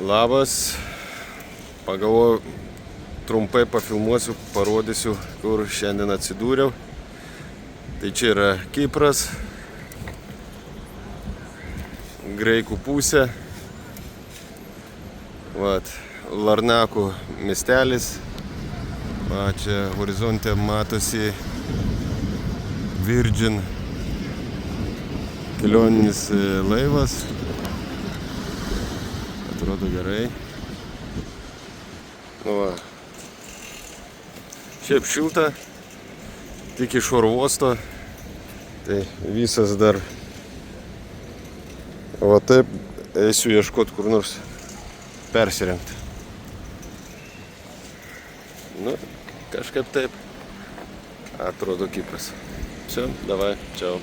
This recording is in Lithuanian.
Labas, pagalvoju, trumpai pafilmuosiu, parodysiu, kur šiandien atsidūriau. Tai čia yra Kipras, Graikų pusė, vat, Larnakų miestelis, va, čia horizonte matosi Virgin kelioninis laivas. Atrodo gerai. Nu va. Šiaip šilta, tik iš oro uosto. Tai visas dar. O taip eisiu ieškoti kur nors persirengti. Nu, kažkaip taip atrodo Kipras. Все, давай, čau.